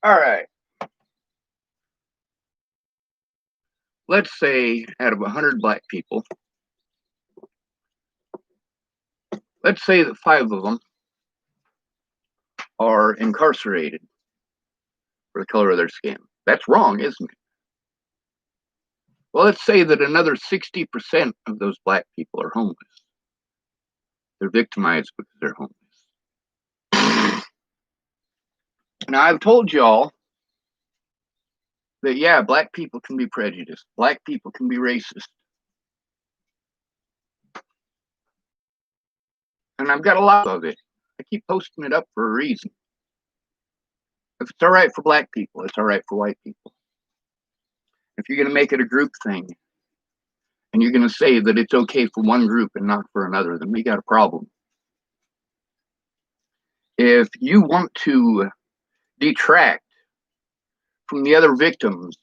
All right. Let's say out of 100 black people, let's say that 5 of them are incarcerated for the color of their skin. That's wrong, isn't it? Well, let's say that another 60% of those black people are homeless. They're victimized because they're homeless. Now, I've told y'all that, yeah, black people can be prejudiced. Black people can be racist. And I've got a lot of it. I keep posting it up for a reason. If it's all right for black people, it's all right for white people. If you're going to make it a group thing, and you're going to say that it's okay for one group and not for another, then we got a problem. If you want to detract from the other victims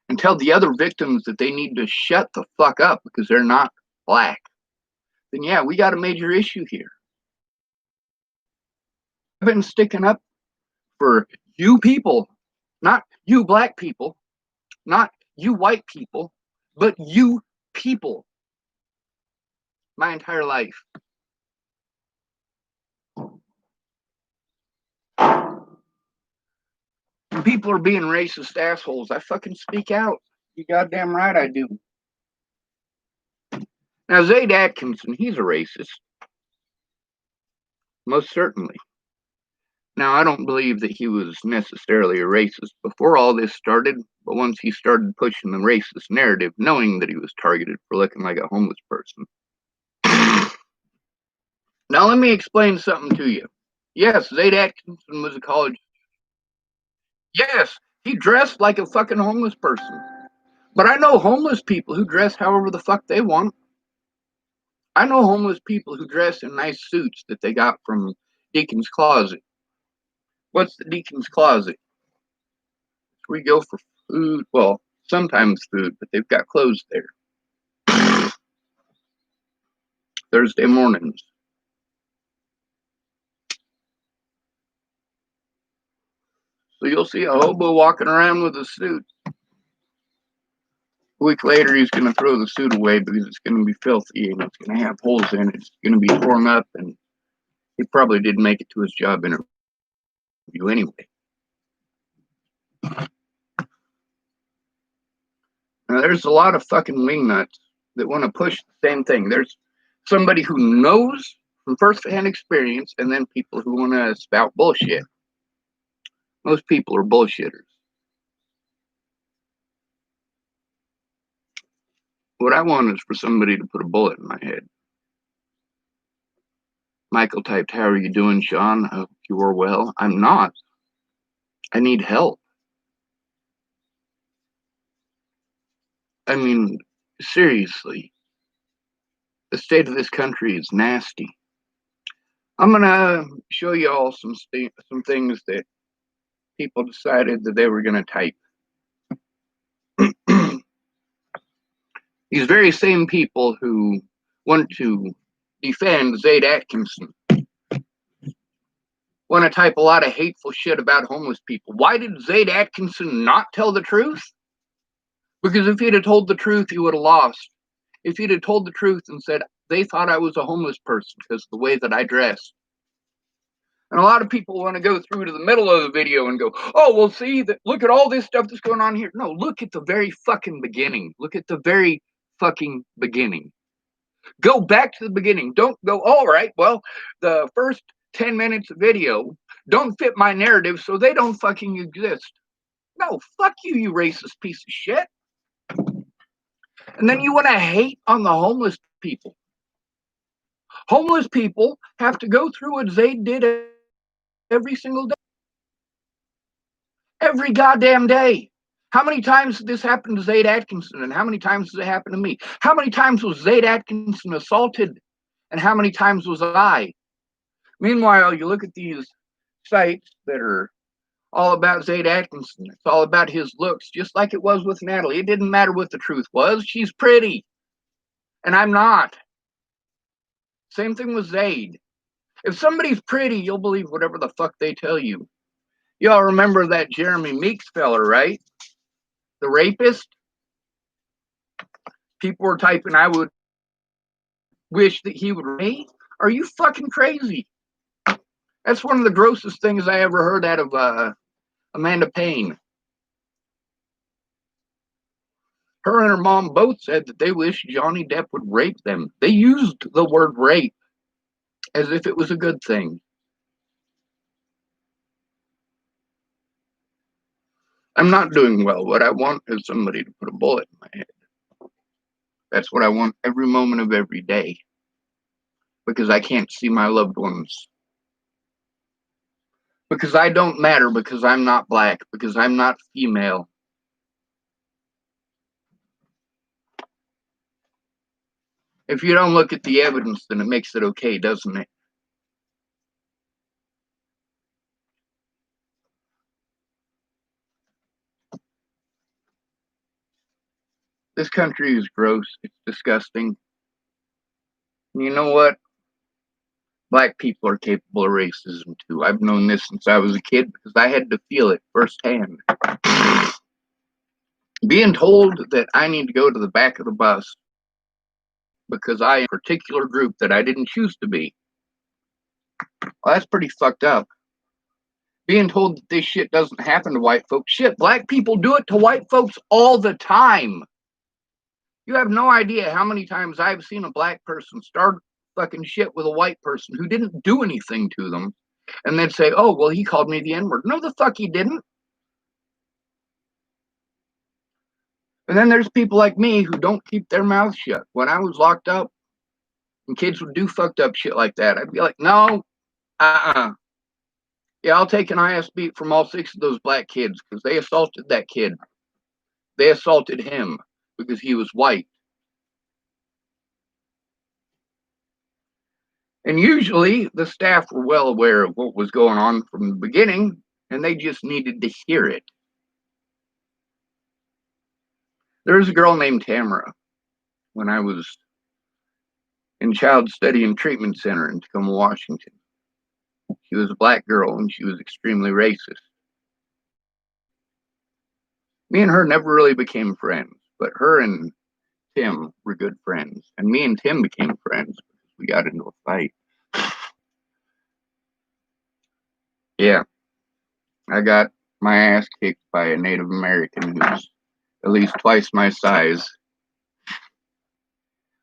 and tell the other victims that they need to shut the fuck up because they're not black, then yeah, we got a major issue here. I've been sticking up for you people, not you black people, not you white people, but you people my entire life. When people are being racist assholes, I fucking speak out. You goddamn right I do. Now, Zaid Atkinson, he's a racist. Most certainly. Now, I don't believe that he was necessarily a racist before all this started, but once he started pushing the racist narrative, knowing that he was targeted for looking like a homeless person. Now, let me explain something to you. Yes, Zaid Atkinson was a college. Yes, he dressed like a fucking homeless person. But I know homeless people who dress however the fuck they want. I know homeless people who dress in nice suits that they got from Deacon's Closet. What's the Deacon's Closet? We go for food. Well, sometimes food, but they've got clothes there. Thursday mornings. So you'll see a hobo walking around with a suit. A week later, he's going to throw the suit away because it's going to be filthy and it's going to have holes in it. It's going to be torn up, and he probably didn't make it to his job interview anyway. Now, there's a lot of fucking wingnuts that want to push the same thing. There's somebody who knows from first-hand experience, and then people who want to spout bullshit. Most people are bullshitters. What I want is for somebody to put a bullet in my head. Michael typed, "How are you doing, Sean? I hope you are well." I'm not. I need help. I mean, seriously. The state of this country is nasty. I'm going to show you all some things that people decided that they were going to type. These very same people who want to defend Zaid Atkinson want to type a lot of hateful shit about homeless people. Why did Zaid Atkinson not tell the truth? Because if he'd have told the truth, he would have lost. If he'd have told the truth and said, they thought I was a homeless person because of the way that I dressed. And a lot of people want to go through to the middle of the video and go, oh, well, see, look at all this stuff that's going on here. No, look at the very fucking beginning. Look at the very fucking beginning. Go back to the beginning. Don't go, all right, well, the first 10 minutes of video don't fit my narrative, so they don't fucking exist. No, fuck you, you racist piece of shit. And then you want to hate on the homeless people. Homeless people have to go through what Zaid did every single day. Every goddamn day. How many times did this happen to Zaid Atkinson, and how many times does it happen to me? How many times was Zaid Atkinson assaulted, and how many times was I? Meanwhile, you look at these sites that are all about Zaid Atkinson. It's all about his looks, just like it was with Natalie. It didn't matter what the truth was. She's pretty, and I'm not. Same thing with Zaid. If somebody's pretty, you'll believe whatever the fuck they tell you. Y'all remember that Jeremy Meeks fella, right? The rapist? People were typing, I would wish that he would rape. Are you fucking crazy? That's one of the grossest things I ever heard out of Amanda Payne. Her and her mom both said that they wish Johnny Depp would rape them. They used the word rape as if it was a good thing. I'm not doing well. What I want is somebody to put a bullet in my head. That's what I want every moment of every day. Because I can't see my loved ones. Because I don't matter. Because I'm not black. Because I'm not female. If you don't look at the evidence, then it makes it okay, doesn't it? This country is gross. It's disgusting. And you know what? Black people are capable of racism too. I've known this since I was a kid because I had to feel it firsthand. Being told that I need to go to the back of the bus because I am a particular group that I didn't choose to be. Well, that's pretty fucked up. Being told that this shit doesn't happen to white folks. Shit, black people do it to white folks all the time. You have no idea how many times I've seen a black person start fucking shit with a white person who didn't do anything to them and then say, oh, well, he called me the N-word. No, the fuck he didn't. And then there's people like me who don't keep their mouths shut. When I was locked up and kids would do fucked up shit like that, I'd be like, no, yeah, I'll take an IS beat from all 6 of those black kids because they assaulted that kid. They assaulted him because he was white. And usually the staff were well aware of what was going on from the beginning, and they just needed to hear it. There was a girl named Tamara when I was in Child Study and Treatment Center in Tacoma, Washington. She was a black girl, and she was extremely racist. Me and her never really became friends, but her and Tim were good friends. And me and Tim became friends because we got into a fight. Yeah, I got my ass kicked by a Native American who's at least twice my size.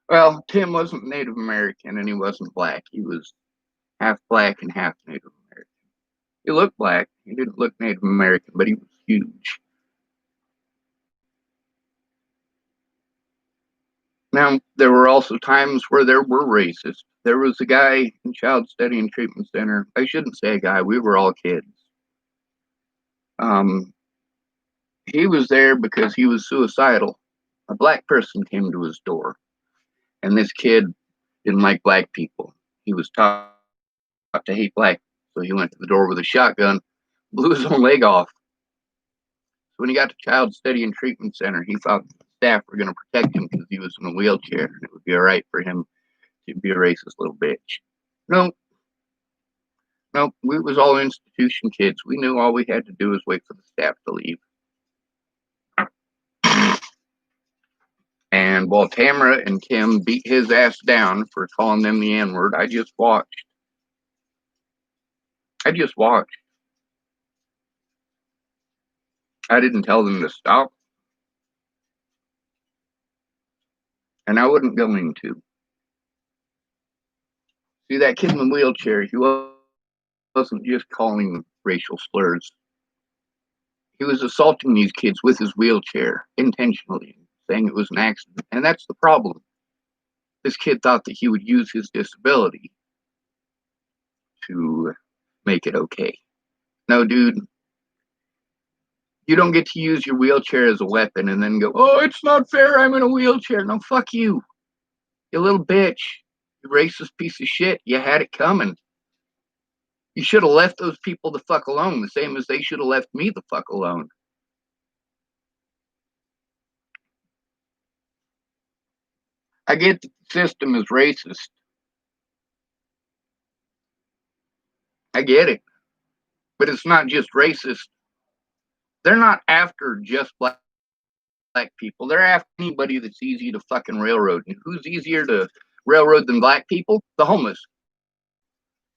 Well, Tim wasn't Native American and he wasn't black. He was half black and half Native American. He looked black. He didn't look Native American, but he was huge. Now, there were also times where there were racists. There was a guy in Child Study and Treatment Center. I shouldn't say a guy. We were all kids. He was there because he was suicidal. A black person came to his door, and this kid didn't like black people. He was taught to hate black, so he went to the door with a shotgun, blew his own leg off. So when he got to Child Study and Treatment Center, he thought the staff were going to protect him because he was in a wheelchair, and it would be all right for him to be a racist little bitch. No, no, we was all institution kids. We knew all we had to do was wait for the staff to leave. And while Tamara and Tim beat his ass down for calling them the N-word, I just watched. I just watched. I didn't tell them to stop. And I wasn't going to. See, that kid in the wheelchair, he wasn't just calling racial slurs. He was assaulting these kids with his wheelchair intentionally, saying it was an accident. And that's the problem. This kid thought that he would use his disability to make it okay. No, dude, you don't get to use your wheelchair as a weapon and then go, oh, it's not fair, I'm in a wheelchair. No, fuck you. You little bitch. You racist piece of shit. You had it coming. You should have left those people the fuck alone, the same as they should have left me the fuck alone. I get that the system is racist. I get it. But it's not just racist. They're not after just black people. They're after anybody that's easy to fucking railroad. And who's easier to railroad than black people? The homeless.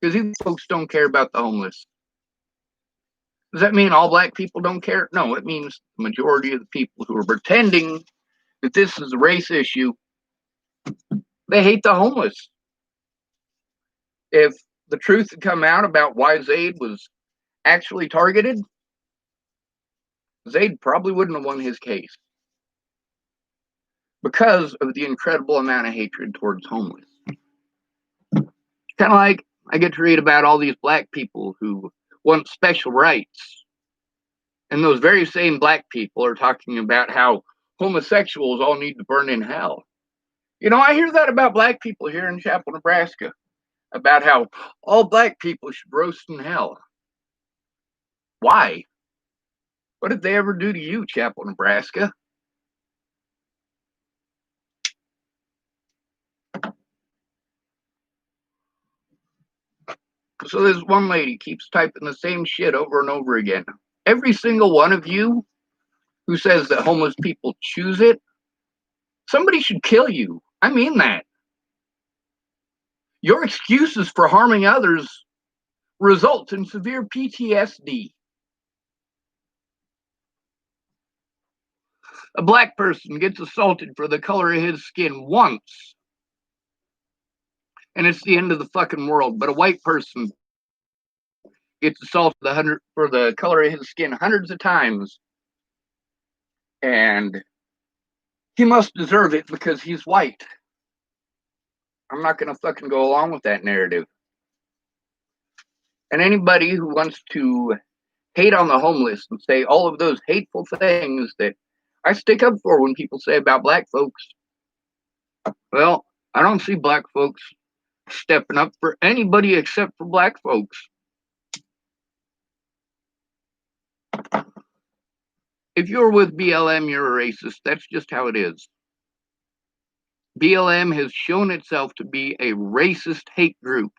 Because these folks don't care about the homeless. Does that mean all black people don't care? No, it means the majority of the people who are pretending that this is a race issue, they hate the homeless. If the truth had come out about why Zaid was actually targeted, Zaid probably wouldn't have won his case because of the incredible amount of hatred towards homeless. Kind of like I get to read about all these black people who want special rights. And those very same black people are talking about how homosexuals all need to burn in hell. You know, I hear that about black people here in Chapel, Nebraska, about how all black people should roast in hell. Why? What did they ever do to you, Chapel, Nebraska? So this one lady keeps typing the same shit over and over again. Every single one of you who says that homeless people choose it, somebody should kill you. I mean that. Your excuses for harming others result in severe PTSD. A black person gets assaulted for the color of his skin once, and it's the end of the fucking world. But a white person gets assaulted for the color of his skin hundreds of times, and he must deserve it because he's white. I'm not going to fucking go along with that narrative. And anybody who wants to hate on the homeless and say all of those hateful things that I stick up for when people say about black folks, well, I don't see black folks stepping up for anybody except for black folks. If you're with BLM, you're a racist. That's just how it is. BLM has shown itself to be a racist hate group.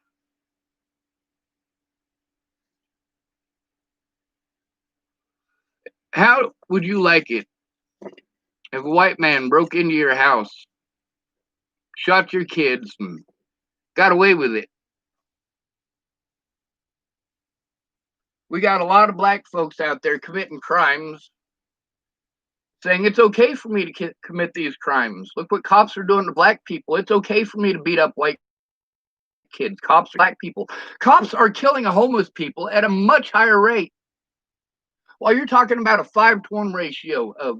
How would you like it if a white man broke into your house, shot your kids, and got away with it? We got a lot of black folks out there committing crimes, saying it's okay for me to commit these crimes. Look what cops are doing to black people. It's okay for me to beat up white kids. Cops are black people. Cops are killing homeless people at a much higher rate. While you're talking about a 5-to-1 ratio of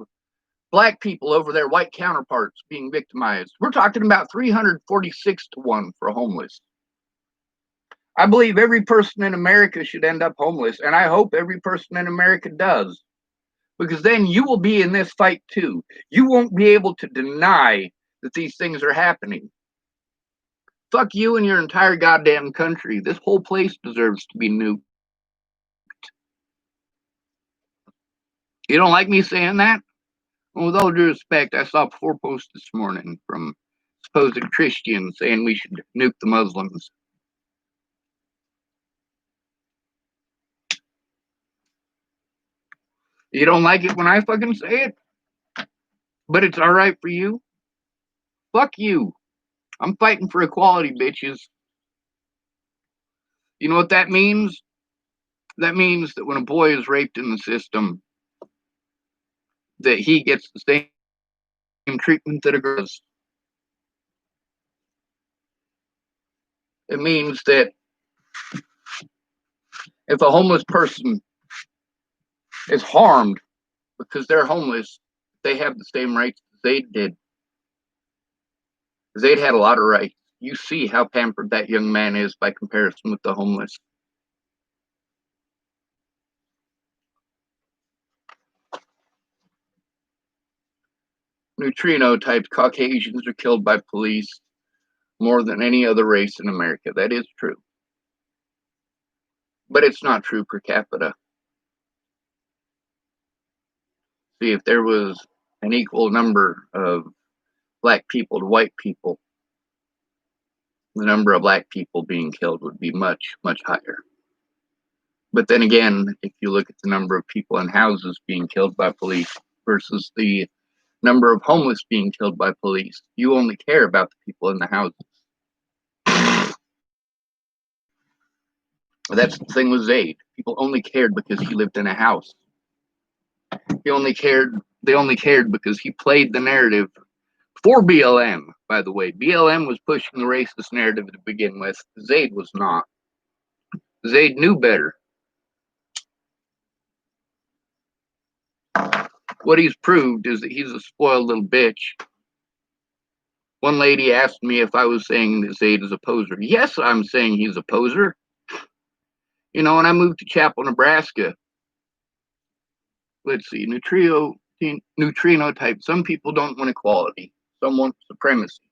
black people over their white counterparts being victimized, we're talking about 346-to-1 for homeless. I believe every person in America should end up homeless, and I hope every person in America does, because then you will be in this fight too. You won't be able to deny that these things are happening. Fuck you and your entire goddamn country. This whole place deserves to be nuked. You don't like me saying that? Well, with all due respect, I saw 4 posts this morning from supposed Christians saying we should nuke the Muslims. You don't like it when I fucking say it? But it's alright for you? Fuck you. I'm fighting for equality, bitches. You know what that means? That means that when a boy is raped in the system, that he gets the same treatment that a girl does. It means that if a homeless person is harmed because they're homeless, they have the same rights Zaid did. Zaid had a lot of rights. You see how pampered that young man is by comparison with the homeless. Neutrino-type Caucasians are killed by police more than any other race in America. That is true. But it's not true per capita. See, if there was an equal number of black people to white people, the number of black people being killed would be much, much higher. But then again, if you look at the number of people in houses being killed by police versus the number of homeless being killed by police, you only care about the people in the houses. That's the thing with Zaid. People only cared because he lived in a house. They only cared because he played the narrative for BLM, by the way. BLM was pushing the racist narrative to begin with. Zaid was not. Zaid knew better. What he's proved is that he's a spoiled little bitch. One lady asked me if I was saying that Zaid is a poser. Yes, I'm saying he's a poser. You know, when I moved to Chapel, Nebraska, let's see, neutrino type. Some people don't want equality. Some want supremacy.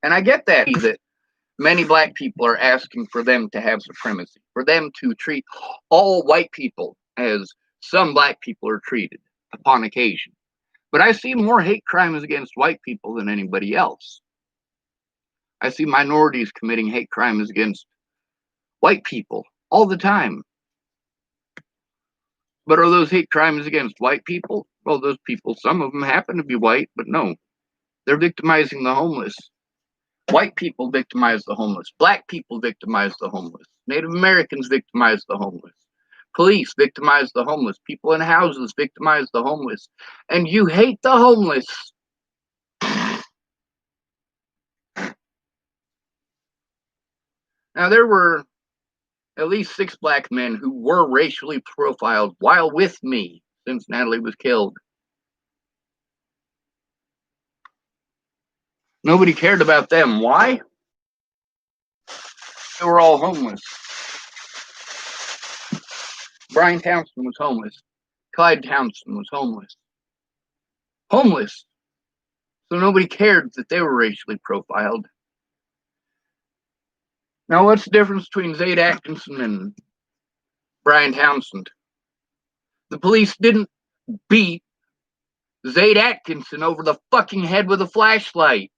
And I get that many black people are asking for them to have supremacy, for them to treat all white people as some black people are treated upon occasion. But I see more hate crimes against white people than anybody else. I see minorities committing hate crimes against white people all the time. But are those hate crimes against white people? Well, those people, some of them happen to be white, but no. They're victimizing the homeless. White people victimize the homeless. Black people victimize the homeless. Native Americans victimize the homeless. Police victimize the homeless. People in houses victimize the homeless. And you hate the homeless. Now, there were at least 6 black men who were racially profiled while with me since Natalie was killed. Nobody cared about them. Why? They were all homeless. Brian Townsend was homeless. Clyde Townsend was homeless. Homeless. So nobody cared that they were racially profiled. Now, what's the difference between Zaid Atkinson and Brian Townsend? The police didn't beat Zaid Atkinson over the fucking head with a flashlight.